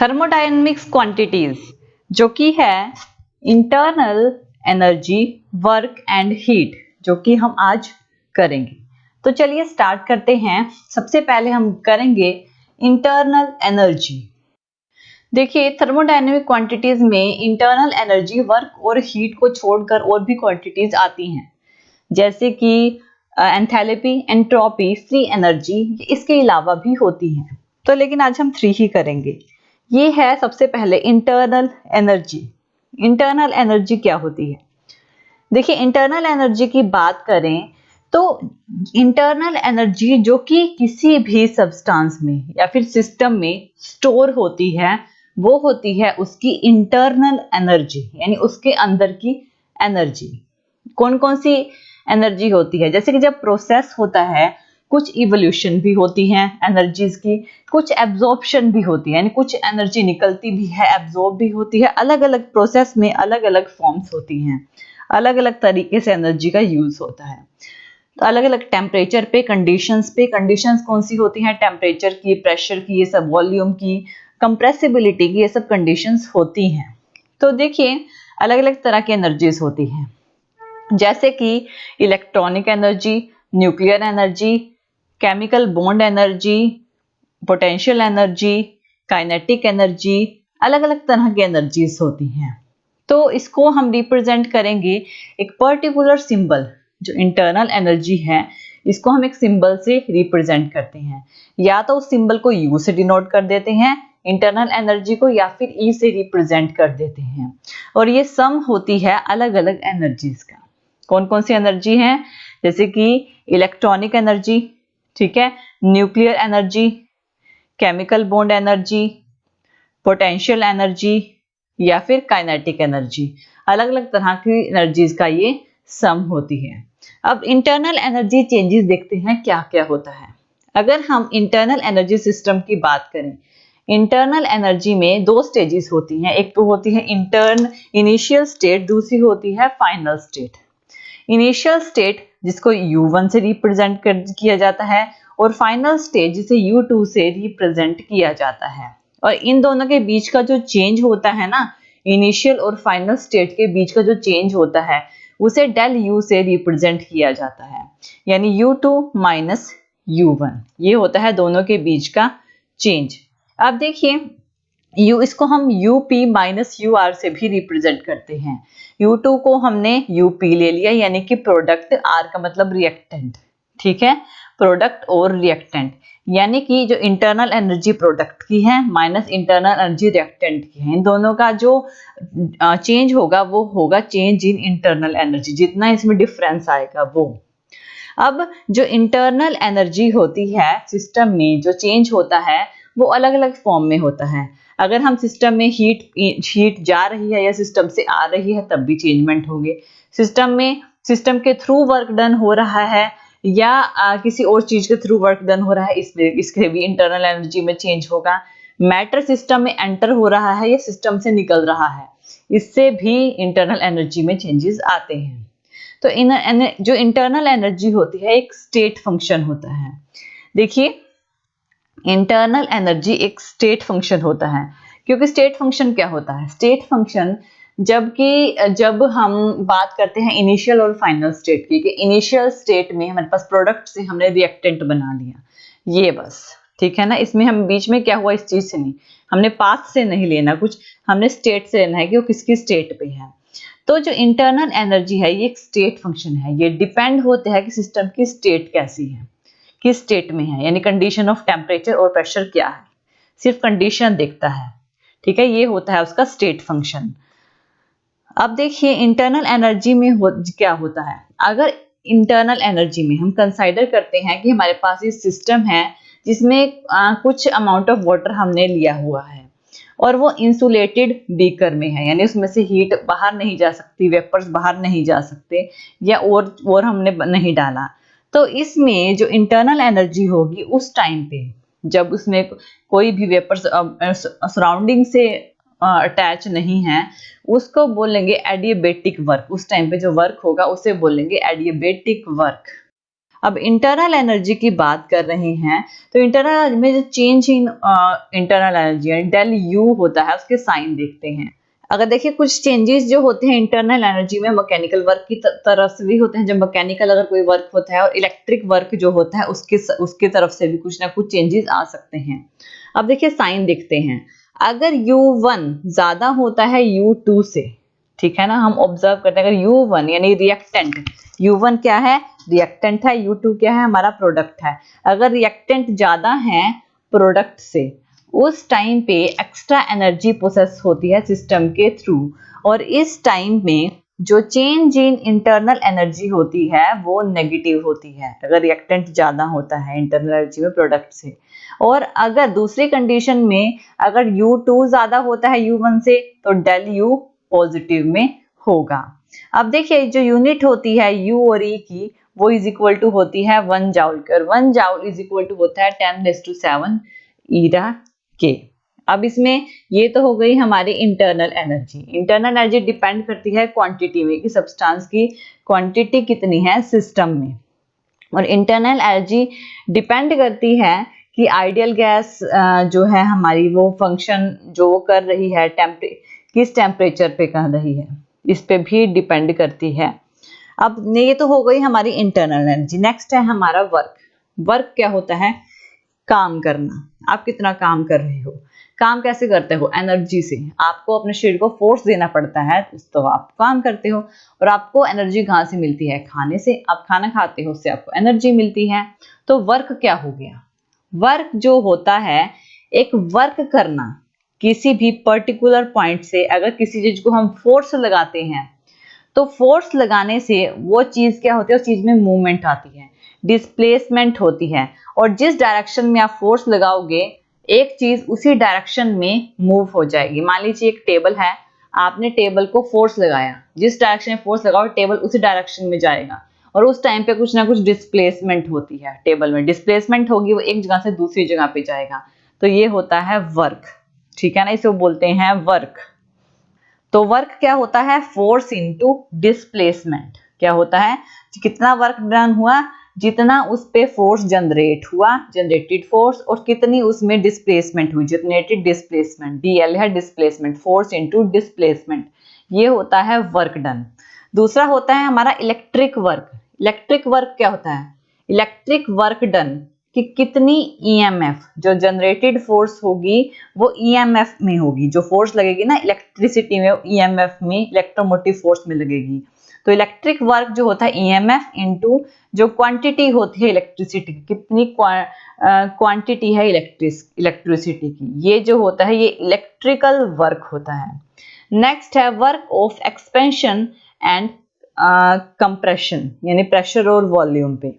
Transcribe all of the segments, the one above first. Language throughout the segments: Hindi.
थर्मोडायनेमिक्स क्वांटिटीज जो कि है internal energy, work and heat, जो कि हम आज करेंगे। तो चलिए स्टार्ट करते हैं। सबसे पहले हम करेंगे इंटरनल एनर्जी। देखिए, थर्मोडायनेमिक क्वांटिटीज में इंटरनल एनर्जी, वर्क और हीट को छोड़कर और भी क्वांटिटीज आती हैं, जैसे कि एंथैल्पी, एंट्रोपी, फ्री एनर्जी, इसके अलावा भी होती हैं। तो लेकिन आज हम 3 ही करेंगे। ये है सबसे पहले इंटरनल एनर्जी। इंटरनल एनर्जी क्या होती है? देखिए, इंटरनल एनर्जी की बात करें तो इंटरनल एनर्जी जो कि किसी भी सब्सटेंस में या फिर सिस्टम में स्टोर होती है, वो होती है उसकी इंटरनल एनर्जी, यानी उसके अंदर की एनर्जी। कौन कौन सी एनर्जी होती है? जैसे कि जब प्रोसेस होता है, कुछ इवोल्यूशन भी होती है एनर्जीज की, कुछ एब्जॉर्प्शन भी होती है, यानी कुछ एनर्जी निकलती भी है, एब्जॉर्ब भी होती है। अलग अलग प्रोसेस में अलग अलग फॉर्म्स होती हैं, अलग अलग तरीके से एनर्जी का यूज होता है। तो अलग अलग टेम्परेचर पे, कंडीशंस कौन सी होती हैं? टेम्परेचर की, प्रेशर की, ये सब, वॉल्यूम की, कंप्रेसिबिलिटी की, ये सब कंडीशंस होती हैं। तो देखिए, अलग अलग तरह की एनर्जीज होती हैं, जैसे कि electronic energy, nuclear energy, chemical bond energy, potential energy, kinetic energy, अलग अलग तरह की एनर्जीज होती हैं। तो इसको हम रिप्रेजेंट करेंगे एक पर्टिकुलर सिंबल। जो इंटरनल एनर्जी है, इसको हम एक सिंबल से रिप्रेजेंट करते हैं। या तो उस सिंबल को यू से डिनोट कर देते हैं इंटरनल एनर्जी को, या फिर ई से रिप्रेजेंट कर देते हैं। और ये सम होती है अलग अलग एनर्जीज का। कौन कौन सी एनर्जी है? जैसे कि इलेक्ट्रॉनिक एनर्जी, ठीक है, nuclear energy, chemical bond energy, potential energy, या फिर काइनेटिक एनर्जी। अलग अलग तरह की एनर्जीज का ये सम होती है। अब इंटरनल एनर्जी चेंजेस देखते हैं क्या क्या होता है। अगर हम इंटरनल एनर्जी सिस्टम की बात करें, इंटरनल एनर्जी में 2 स्टेजेस होती हैं। एक तो होती है इनिशियल स्टेट, दूसरी होती है फाइनल स्टेट। इनिशियल स्टेट जिसको U1 से रिप्रेजेंट किया जाता है, और फाइनल स्टेज जिसे U2 से रिप्रेजेंट किया जाता है। और इन दोनों के बीच का जो चेंज होता है ना, इनिशियल और फाइनल स्टेट के बीच का जो चेंज होता है, उसे डेल U से रिप्रेजेंट किया जाता है, यानी U2 माइनस U1। ये होता है दोनों के बीच का चेंज। अब देखिए, इसको हम UP माइनस UR से भी रिप्रेजेंट करते हैं। U2 को हमने UP ले लिया, यानी कि प्रोडक्ट, R का मतलब रिएक्टेंट, ठीक है, प्रोडक्ट और रिएक्टेंट, यानी कि जो इंटरनल एनर्जी प्रोडक्ट की है माइनस इंटरनल एनर्जी रिएक्टेंट की है, इन दोनों का जो चेंज होगा वो होगा चेंज इन इंटरनल एनर्जी। जितना इसमें डिफरेंस आएगा वो। अब जो इंटरनल एनर्जी होती है सिस्टम में, जो चेंज होता है वो अलग अलग फॉर्म में होता है। अगर हम सिस्टम में हीट जा रही है या सिस्टम से आ रही है, तब भी चेंजमेंट होंगे। सिस्टम के थ्रू वर्क डन हो रहा है या किसी और चीज के थ्रू वर्क डन हो रहा है, इसके भी इंटरनल एनर्जी में चेंज होगा। मैटर सिस्टम में एंटर हो रहा है या सिस्टम से निकल रहा है, इससे भी इंटरनल एनर्जी में चेंजेस आते हैं। तो जो इंटरनल एनर्जी होती है, एक स्टेट फंक्शन होता है। देखिए, इंटरनल एनर्जी एक स्टेट फंक्शन होता है। क्योंकि स्टेट फंक्शन क्या होता है? स्टेट फंक्शन जब हम बात करते हैं इनिशियल और फाइनल स्टेट की, कि इनिशियल स्टेट में हमारे पास प्रोडक्ट से हमने रिएक्टेंट बना लिया, ये बस, ठीक है ना। इसमें हम बीच में क्या हुआ इस चीज से नहीं, हमने पाथ से नहीं लेना कुछ, हमने स्टेट से लेना है कि वो किसकी स्टेट पे है। तो जो इंटरनल एनर्जी है, ये एक स्टेट फंक्शन है। ये डिपेंड होता है कि सिस्टम की स्टेट कैसी है, किस स्टेट में है, यानी कंडीशन ऑफ टेम्परेचर और प्रेशर क्या है, सिर्फ कंडीशन देखता है, ठीक है। ये होता है उसका स्टेट फंक्शन। अब देखिए, इंटरनल एनर्जी में क्या होता है। अगर इंटरनल एनर्जी में हम कंसाइडर करते हैं कि हमारे पास ये सिस्टम है जिसमें कुछ अमाउंट ऑफ वाटर हमने लिया हुआ है और वो इंसुलेटेड बीकर में है, यानी उसमें से हीट बाहर नहीं जा सकती, वेपर्स बाहर नहीं जा सकते, या और हमने नहीं डाला। तो इसमें जो इंटरनल एनर्जी होगी उस टाइम पे, जब उसमें कोई भी वेपर्स सराउंडिंग से अटैच नहीं है, उसको बोलेंगे एडियाबेटिक वर्क। उस टाइम पे जो वर्क होगा उसे बोलेंगे एडियाबेटिक वर्क। अब इंटरनल एनर्जी की बात कर रहे हैं, तो इंटरनल में जो change in internal energy del U होता है, उसके साइन देखते हैं। अगर देखिए कुछ चेंजेस जो होते हैं इंटरनल एनर्जी में मैकेनिकल वर्क की तरफ से भी होते हैं, जब मैकेनिकल अगर कोई वर्क होता है, और इलेक्ट्रिक वर्क जो होता है उसके तरफ से भी कुछ ना कुछ चेंजेस आ सकते हैं। अब देखिए साइन देखते हैं, अगर U1 ज्यादा होता है U2 से, ठीक है ना, हम ऑब्जर्व करते हैं अगर U1 यानी रिएक्टेंट, U1 क्या है, रिएक्टेंट है, U2 क्या है, हमारा प्रोडक्ट है। अगर रिएक्टेंट ज्यादा है प्रोडक्ट से, उस टाइम पे एक्स्ट्रा एनर्जी प्रोसेस होती है सिस्टम के थ्रू, और इस टाइम में जो चेंज इन इंटरनल एनर्जी होती है वो नेगेटिव होती है, अगर रिएक्टेंट ज्यादा होता है इंटरनल एनर्जी में प्रोडक्ट से। और अगर दूसरी कंडीशन में अगर U2 ज्यादा होता है U1 से, तो डेल U पॉजिटिव में होगा। अब देखिए जो यूनिट होती है U और E की, वो इज इक्वल टू होती है 1 जाउल की, और 1 जाउल इज इक्वल टू होता है 10⁷ ईरा के। अब इसमें ये तो हो गई हमारी internal energy. Internal energy depend करती है क्वांटिटी में, कि सब्सटेंस की क्वांटिटी कितनी है सिस्टम में, और इंटरनल एनर्जी डिपेंड करती है कि आइडियल गैस जो है हमारी, वो फंक्शन जो वो कर रही है किस टेम्परेचर पे कर रही है, इस पे भी डिपेंड करती है। अब ये तो हो गई हमारी इंटरनल एनर्जी। नेक्स्ट है हमारा वर्क। वर्क क्या होता है, काम करना। आप कितना काम कर रहे हो, काम कैसे करते हो, एनर्जी से। आपको अपने शरीर को फोर्स देना पड़ता है तो आप काम करते हो, और आपको एनर्जी कहाँ से मिलती है, खाने से। आप खाना खाते हो, उससे आपको एनर्जी मिलती है। तो वर्क क्या हो गया, वर्क जो होता है एक वर्क करना, किसी भी पर्टिकुलर पॉइंट से अगर किसी चीज को हम फोर्स लगाते हैं, तो फोर्स लगाने से वो चीज क्या होती है, उस चीज में मूवमेंट आती है, डिस्प्लेसमेंट होती है, और जिस डायरेक्शन में आप फोर्स लगाओगे एक चीज उसी डायरेक्शन में मूव हो जाएगी। मान लीजिए एक टेबल है, आपने टेबल को फोर्स लगाया, जिस डायरेक्शन में फोर्स लगाओ टेबल उसी डायरेक्शन में जाएगा, और उस टाइम पे कुछ ना कुछ डिस्प्लेसमेंट होती है, टेबल में डिस्प्लेसमेंट होगी, वो एक जगह से दूसरी जगह पे जाएगा। तो ये होता है वर्क, ठीक है ना, इसे बोलते हैं वर्क। तो वर्क क्या होता है, फोर्स इनटू डिस्प्लेसमेंट। क्या होता है, कितना वर्क डन हुआ, जितना उस पे फोर्स जनरेट हुआ, जनरेटेड फोर्स, और कितनी उसमें डिस्प्लेसमेंट हुई, जनरेटेड डिस्प्लेसमेंट। डीएल है डिस्प्लेसमेंट, फोर्स इनटू डिस्प्लेसमेंट, ये होता है वर्क डन। दूसरा होता है हमारा इलेक्ट्रिक वर्क। इलेक्ट्रिक वर्क क्या होता है, इलेक्ट्रिक वर्क डन, कि कितनी ईएमएफ जो जनरेटेड फोर्स होगी वो ईएमएफ में होगी, जो फोर्स लगेगी ना इलेक्ट्रिसिटी में, ईएमएफ में, इलेक्ट्रोमोटिव फोर्स में लगेगी। तो इलेक्ट्रिक वर्क जो होता है ईएमएफ इनटू जो क्वांटिटी होती है इलेक्ट्रिसिटी की, कितनी क्वांटिटी है इलेक्ट्रिसिटी की, ये जो होता है ये इलेक्ट्रिकल वर्क होता है। नेक्स्ट है work of expansion and compression, यानी प्रेशर और वॉल्यूम पे।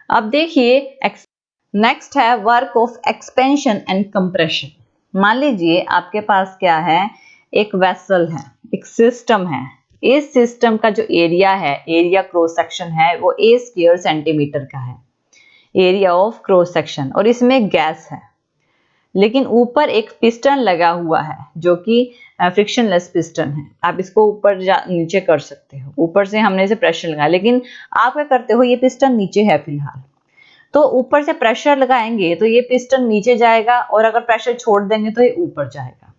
अब देखिए नेक्स्ट है work of expansion and compression. मान लीजिए आपके पास क्या है, एक वेसल है, एक सिस्टम है। इस सिस्टम का जो एरिया है, एरिया क्रॉस सेक्शन है, वो a स्क्वायर सेंटीमीटर का है, एरिया ऑफ क्रॉस सेक्शन, और इसमें गैस है। लेकिन ऊपर एक पिस्टन लगा हुआ है जो कि फ्रिक्शनलेस पिस्टन है। आप इसको ऊपर नीचे कर सकते हो, ऊपर से हमने इसे प्रेशर लगाया, लेकिन आप क्या करते हो, ये पिस्टन नीचे है फिलहाल, तो ऊपर से प्रेशर लगाएंगे तो ये पिस्टन नीचे जाएगा, और अगर प्रेशर छोड़ देंगे तो ये ऊपर जाएगा।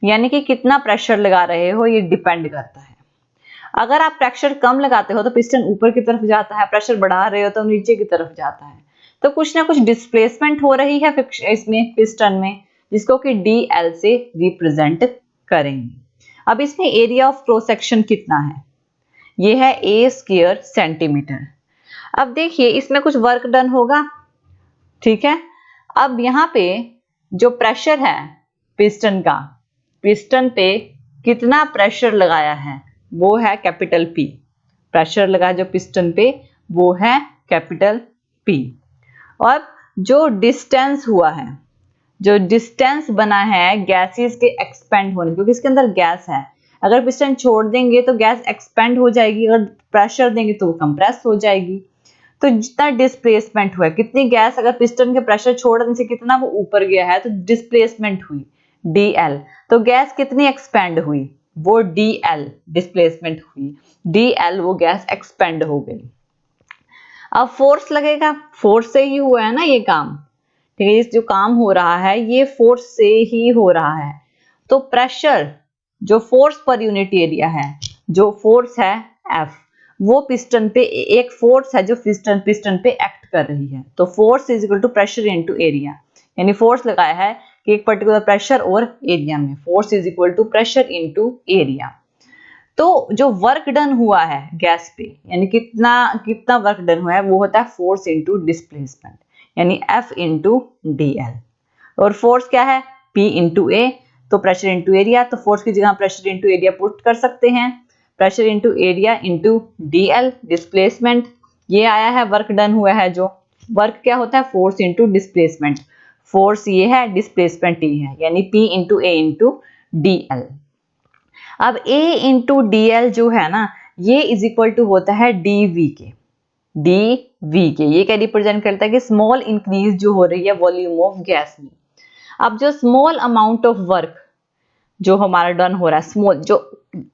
यानी कि कितना प्रेशर लगा रहे हो ये डिपेंड करता है। अगर आप प्रेशर कम लगाते हो तो पिस्टन ऊपर की तरफ जाता है, प्रेशर बढ़ा रहे हो तो नीचे की तरफ जाता है। तो कुछ ना कुछ डिस्प्लेसमेंट हो रही है इसमें पिस्टन में, जिसको कि DL से रिप्रेजेंट करेंगे। अब इसमें एरिया ऑफ क्रॉस सेक्शन कितना है, ये है a स्क्वायर सेंटीमीटर। अब देखिए इसमें कुछ वर्क डन होगा, ठीक है। अब यहाँ पे जो प्रेशर है पिस्टन का, पिस्टन पे कितना प्रेशर लगाया है वो है कैपिटल P। प्रेशर लगा जो पिस्टन पे वो है कैपिटल P। और जो डिस्टेंस हुआ है, जो डिस्टेंस बना है गैसेस के एक्सपेंड होने, क्योंकि इसके अंदर गैस है। अगर पिस्टन छोड़ देंगे तो गैस एक्सपेंड हो जाएगी, अगर प्रेशर देंगे तो वो कंप्रेस हो जाएगी। तो जितना डिस्प्लेसमेंट हुआ है, कितनी गैस अगर पिस्टन के प्रेशर छोड़ने से कितना वो ऊपर गया है, तो डिस्प्लेसमेंट हुई DL। तो गैस कितनी एक्सपेंड हुई, वो DL डिस्प्लेसमेंट हुई, DL वो गैस एक्सपेंड हो गई। अब फोर्स लगेगा, फोर्स से ही हुआ है ना ये काम, ठीक है, जो काम हो रहा है ये फोर्स से ही हो रहा है। तो प्रेशर, जो फोर्स पर यूनिट एरिया है, जो फोर्स है F, वो पिस्टन पे एक फोर्स है जो पिस्टन पे एक्ट कर रही है। तो force is equal to pressure into area, यानी फोर्स लगाया है कि एक पर्टिकुलर प्रेशर और एरिया में, force is equal to pressure into area. तो जो वर्क डन हुआ है गैस पे, यानी कितना वर्क डन हुआ है, वो होता है फोर्स इनटू डिस्प्लेसमेंट, यानी F इनटू DL। और फोर्स क्या है, P इनटू A, तो प्रेशर इनटू एरिया, तो फोर्स की जगह प्रेशर इनटू एरिया पुट कर सकते हैं, pressure into area into DL displacement. ये आया है वर्क डन हुआ है, जो वर्क क्या होता है, फोर्स इनटू डिस्प्लेसमेंट, फोर्स ये है, डिस्प्लेसमेंट ये है, यानी P into A into DL। अब A इंटू DL जो है ना, ये इज इक्वल टू होता है DV के, ये क्या रिप्रेजेंट करता है कि स्मॉल इंक्रीज जो हो रही है वॉल्यूम ऑफ गैस में। अब जो स्मॉल अमाउंट ऑफ वर्क जो हमारा डन हो रहा है,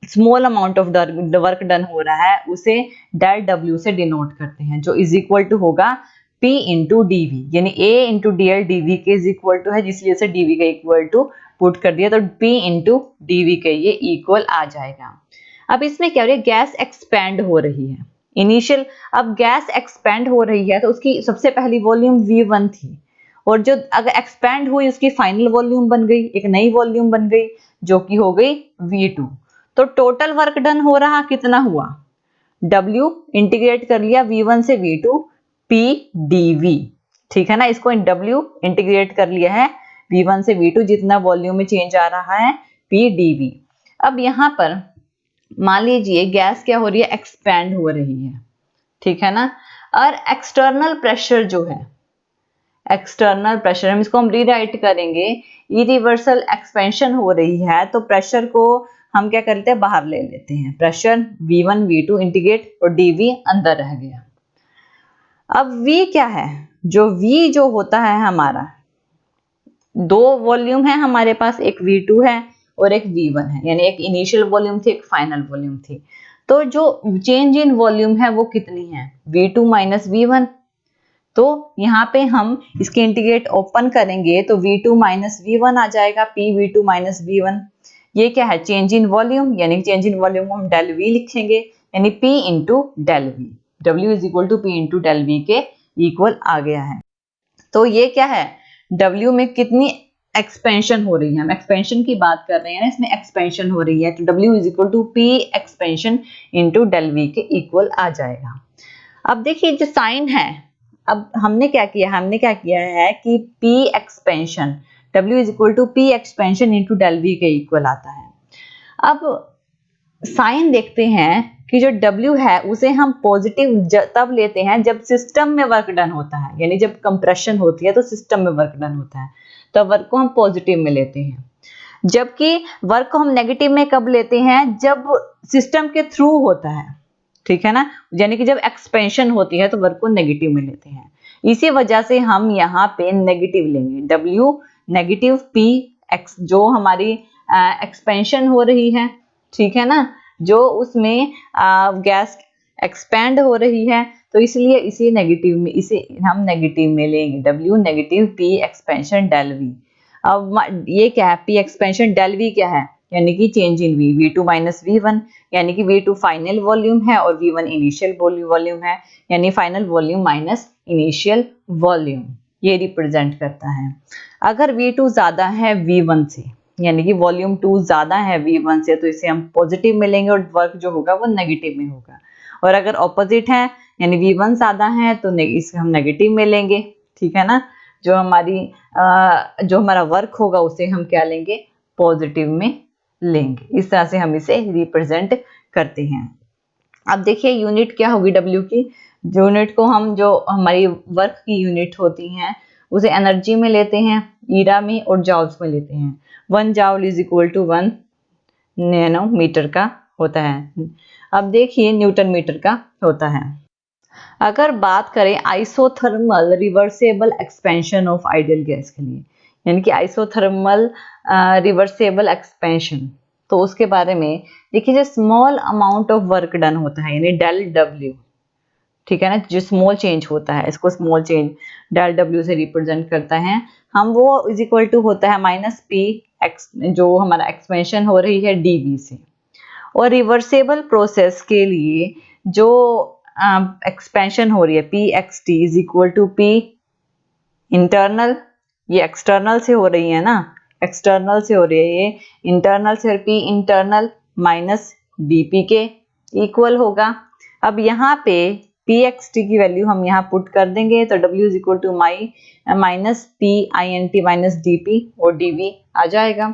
small amount of work done हो रहा है, उसे डेल W से डिनोट करते हैं, जो इज इक्वल टू होगा P इंटू DV, यानी A इंटू DL DV के इज इक्वल टू है, जिस वजह से DV का इक्वल टू पुट कर दिया, तो P इंटू DV के ये इक्वल आ जाएगा। अब इसमें क्या हो रही है, गैस एक्सपेंड हो रही है इनिशियल। अब गैस एक्सपेंड हो रही है तो उसकी सबसे पहली वॉल्यूम V1 थी, और जो अगर एक्सपेंड हुई उसकी फाइनल वॉल्यूम बन गई, एक नई वॉल्यूम बन गई जो कि हो गई V2। तो टोटल वर्क डन हो रहा कितना हुआ, W इंटीग्रेट कर लिया V1 से V2 P dV, ठीक है ना, इसको W इंटीग्रेट कर लिया है V1 से V2, जितना वॉल्यूम में चेंज आ रहा है P dV। अब यहां पर मान लीजिए गैस क्या हो रही है, एक्सपेंड हो रही है, ठीक है ना, और एक्सटर्नल प्रेशर जो है, एक्सटर्नल प्रेशर हम रीराइट करेंगे, इरिवर्सल एक्सपेंशन हो रही है, तो प्रेशर को हम क्या करते हैं, बाहर ले लेते हैं, प्रेशर V1 V2 इंटीग्रेट और DV अंदर रह गया। अब V क्या है, जो V जो होता है हमारा, दो वॉल्यूम है हमारे पास, एक V2 है और एक V1 है, यानी एक इनिशियल वॉल्यूम थी, एक फाइनल वॉल्यूम थी। तो जो चेंज इन वॉल्यूम है वो कितनी है, V2 माइनस V1। तो यहाँ पे हम इसके इंटीग्रेट ओपन करेंगे तो V2 माइनस V1 आ जाएगा, P V2 माइनस V1। ये क्या है, चेंज इन वॉल्यूम, यानी चेंज इन वॉल्यूम को हम डेल V लिखेंगे, यानी P into del V, W is equal to P into del V के इक्वल आ गया है। तो ये क्या है, W में कितनी एक्सपेंशन हो रही है, हम एक्सपेंशन की बात कर रहे हैं, इसमें एक्सपेंशन हो रही है, तो W is equal to P expansion into del V के इक्वल आ जाएगा। अब देखिए जो साइन है, अब हमने क्या किया है कि P expansion, W is equal to P expansion into del V के इक्वल आता है। अब साइन देखते हैं कि जो W है उसे हम पॉजिटिव तब लेते हैं जब सिस्टम में वर्क डन होता है, यानी जब कंप्रेशन होती है तो सिस्टम में वर्क डन होता है, तो वर्क को हम पॉजिटिव में लेते हैं। जबकि वर्क को हम नेगेटिव में कब लेते हैं, जब सिस्टम के थ्रू होता है, ठीक है ना, यानी कि जब एक्सपेंशन होती है तो वर्क को नेगेटिव में लेते हैं। इसी वजह से हम यहाँ पे नेगेटिव लेंगे, W नेगेटिव P एक्स, जो हमारी एक्सपेंशन हो रही है, ठीक है ना, जो उसमें गैस एक्सपेंड हो रही है, तो इसलिए इसे नेगेटिव में, इसे हम नेगेटिव में लेंगे, W negative P expansion del V। अब ये क्या है, P एक्सपेंशन डेल V क्या है, यानी कि change in V, V2 minus V1, यानी कि V2 फाइनल वॉल्यूम है और V1 इनिशियल वॉल्यूम है, यानी final volume minus initial volume, ये रिप्रेजेंट करता है। अगर V2 ज्यादा है V1 से, यानी कि वॉल्यूम 2 ज्यादा है V1 से, तो इसे हम पॉजिटिव में लेंगे और वर्क जो होगा वो नेगेटिव में होगा। और अगर ऑपोजिट है, यानी V1 ज्यादा है, तो इसे हम नेगेटिव में लेंगे, ठीक है ना, जो हमारा वर्क होगा उसे हम क्या लेंगे, पॉजिटिव में लेंगे। इस तरह से हम इसे रिप्रेजेंट करते हैं। अब देखिए यूनिट क्या होगी W की, यूनिट को हम, जो हमारी वर्क की यूनिट होती हैं उसे एनर्जी में लेते हैं, ईरा में और जाउल्स में लेते हैं। 1 joule is equal to 1 nanometer का होता है। अब देखिए न्यूटन मीटर का होता है। अगर बात करें isothermal reversible expansion of ideal gas के लिए, यानी कि आइसोथर्मल रिवर्सेबल एक्सपेंशन, तो उसके बारे में देखिए, जो small amount of work done होता है, यानी डेल W, ठीक है ना, जो स्मॉल चेंज होता है इसको स्मॉल चेंज डेल डब्ल्यू से रिप्रेजेंट करते हैं हम, वो इज इक्वल टू होता है माइनस पी एक्स, जो हमारा एक्सपेंशन हो रही है डीवी से। और रिवर्सेबल प्रोसेस के लिए जो एक्सपेंशन हो रही है P X T is equal to P internal, ये एक्सटर्नल से हो रही है ना, एक्सटर्नल से हो रही है ये, इंटरनल से पी इंटरनल माइनस डीपी के इक्वल होगा। अब यहाँ पे पी एक्स टी की वैल्यू हम यहाँ पुट कर देंगे तो W is equal to minus P I N T minus D P और डी वी आ जाएगा।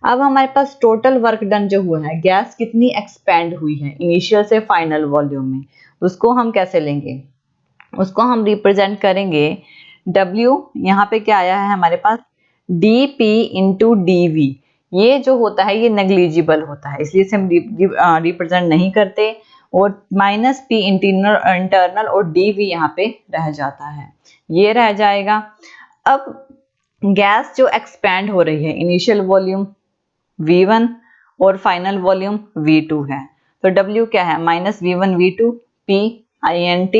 अब हमारे पास टोटल वर्क डन जो हुआ है, गैस कितनी एक्सपेंड हुई है इनिशियल से फाइनल वॉल्यूम में, उसको हम कैसे लेंगे, उसको हम रिप्रेजेंट करेंगे W, यहाँ पे क्या आया है हमारे पास dP इंटू डी, ये जो होता है ये नेग्लिजिबल होता है इसलिए इसे हम रिप्रेजेंट नहीं करते, और माइनस पी इंटरनल और dV यहाँ पे रह जाता है, ये रह जाएगा। अब गैस जो एक्सपैंड हो रही है इनिशियल वॉल्यूम V1 और फाइनल वॉल्यूम V2 है, तो W क्या है minus V1 V2 P INT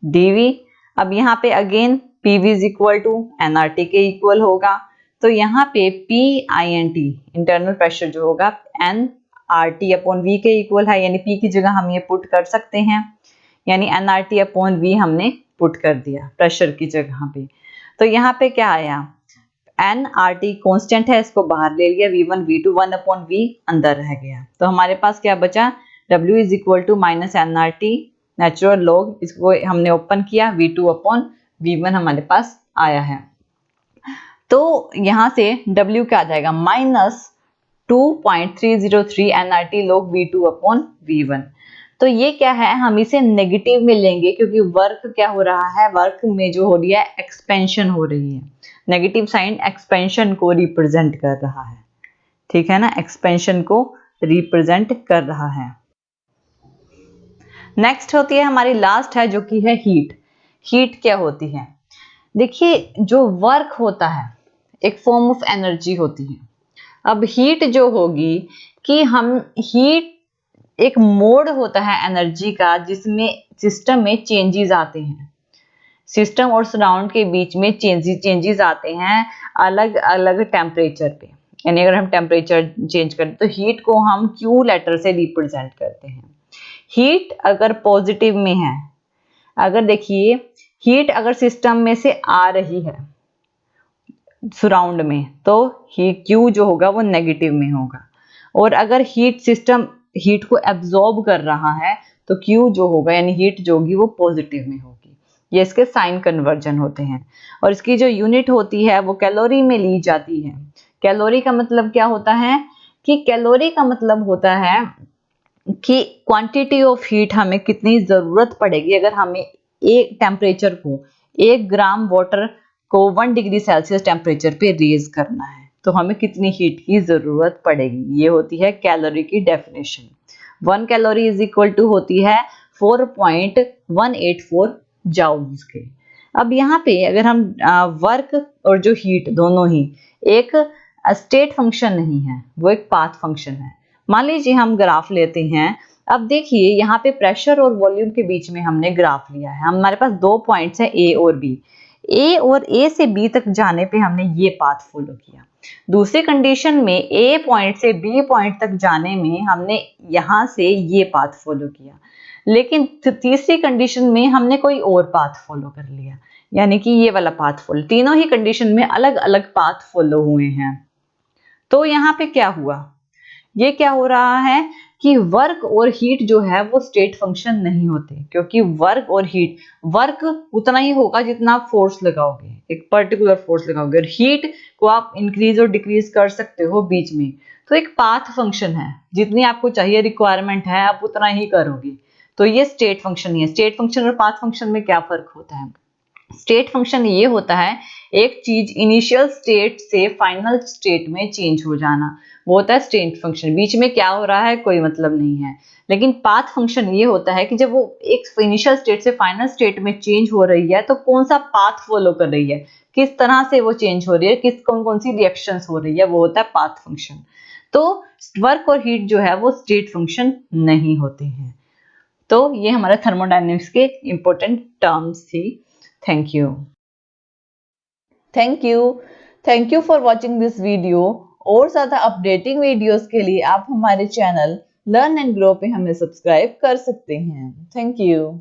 dV। अब यहाँ पे again PV is equal to nRT के इक्वल होगा, तो यहाँ पे PINT इंटरनल प्रेशर जो होगा nRT अपॉन V के इक्वल है, यानी P की जगह हम ये पुट कर सकते हैं, यानी nRT अपॉन V हमने पुट कर दिया प्रेशर की जगह पे। तो यहाँ पे क्या आया, nRT कांस्टेंट है, इसको बाहर ले लिया, V1 V2 1 अपॉन V अंदर रह गया, तो हमारे पास क्या बचा W is equal to minus nRT natural log, इसको हमने ओपन किया, V2 अपॉन V1 हमारे पास आया है। तो यहाँ से W क्या आ जाएगा minus 2.303 nRT log V2 upon V1। तो ये क्या है, हम इसे नेगेटिव में लेंगे क्योंकि वर्क क्या हो रहा है, वर्क में जो हो रही है एक्सपेंशन हो रही है, नेगेटिव साइन एक्सपेंशन को रिप्रेजेंट कर रहा है, ठीक है ना, एक्सपेंशन को रिप्रेजेंट कर रहा है। नेक्स्ट होती है हमारी लास्ट है जो कि है हीट। हीट क्या होती है, देखिए जो वर्क होता है एक फॉर्म ऑफ एनर्जी होती है। अब हीट जो होगी कि हम हीट एक मोड होता है एनर्जी का जिसमें सिस्टम में चेंजेस आते हैं, सिस्टम और सराउंड के बीच में चेंजेस आते हैं अलग अलग टेम्परेचर पे, यानी अगर हम टेम्परेचर चेंज करें तो हीट को हम क्यू लेटर से रिप्रेजेंट करते हैं। हीट अगर पॉजिटिव में है, अगर देखिए हीट अगर सिस्टम में से आ रही है सराउंड में तो हीट क्यू जो होगा वो नेगेटिव में होगा, और अगर हीट सिस्टम हीट को एब्जॉर्ब कर रहा है तो क्यू जो होगा यानी हीट जो होगी वो पॉजिटिव में होगी। ये इसके साइन कन्वर्जन होते हैं, और इसकी जो यूनिट होती है वो कैलोरी में ली जाती है। कैलोरी का मतलब क्या होता है कि कैलोरी का मतलब होता है कि क्वांटिटी ऑफ हीट हमें कितनी जरूरत पड़ेगी अगर हमें एक टेम्परेचर को 1 ग्राम वाटर को 1 डिग्री सेल्सियस टेम्परेचर पे रेज करना है तो हमें कितनी हीट की जरूरत पड़ेगी, ये होती है कैलोरी की definition. 1 calorie is equal to होती है 4.184 जाउल्स के। अब यहाँ पे अगर हम वर्क और जो हीट दोनों ही एक स्टेट फंक्शन नहीं है, वो एक पाथ फंक्शन है। मान लीजिए हम ग्राफ लेते हैं, अब देखिए यहाँ पे प्रेशर और वॉल्यूम के बीच में हमने ग्राफ लिया है, हमारे पास 2 पॉइंट्स हैं ए और बी, ए और ए से बी तक जाने पे हमने ये पाथ फॉलो किया। दूसरी कंडीशन में ए पॉइंट से बी पॉइंट तक जाने में हमने यहाँ से ये पाथ फॉलो किया, लेकिन तीसरी कंडीशन में हमने कोई और पाथ फॉलो कर लिया, यानी कि ये वाला पाथ फॉलो, तीनों ही कंडीशन में अलग अलग पाथ फॉलो हुए हैं। तो यहाँ पे क्या हुआ, ये क्या हो रहा है कि वर्क और हीट जो है वो स्टेट फंक्शन नहीं होते, क्योंकि वर्क और हीट, वर्क उतना ही होगा जितना आप फोर्स लगाओगे, एक पर्टिकुलर फोर्स लगाओगे, और हीट को आप इंक्रीज और डिक्रीज कर सकते हो बीच में। तो एक पाथ फंक्शन है, जितनी आपको चाहिए रिक्वायरमेंट है आप उतना ही करोगे, तो ये स्टेट फंक्शन ही है। स्टेट फंक्शन और पाथ फंक्शन में क्या फर्क होता है, स्टेट फंक्शन ये होता है एक चीज इनिशियल स्टेट से फाइनल स्टेट में चेंज हो जाना, वो होता है स्टेट फंक्शन, बीच में क्या हो रहा है कोई मतलब नहीं है। लेकिन पाथ फंक्शन ये होता है कि जब वो एक इनिशियल स्टेट से फाइनल स्टेट में चेंज हो रही है तो कौन सा पाथ फॉलो कर रही है, किस तरह से वो चेंज हो रही है, कौन कौन सी रिएक्शंस हो रही है, वो होता है पाथ फंक्शन। तो वर्क और हीट जो है वो स्टेट फंक्शन नहीं होते हैं। तो ये हमारा थर्मोडायनेमिक्स के इम्पोर्टेंट टर्म्स थी। Thank you. Thank you for watching this video. और ज़्यादा अपडेटिंग वीडियोस के लिए आप हमारे चैनल लर्न एंड ग्रो पे हमें सब्सक्राइब कर सकते हैं। Thank you.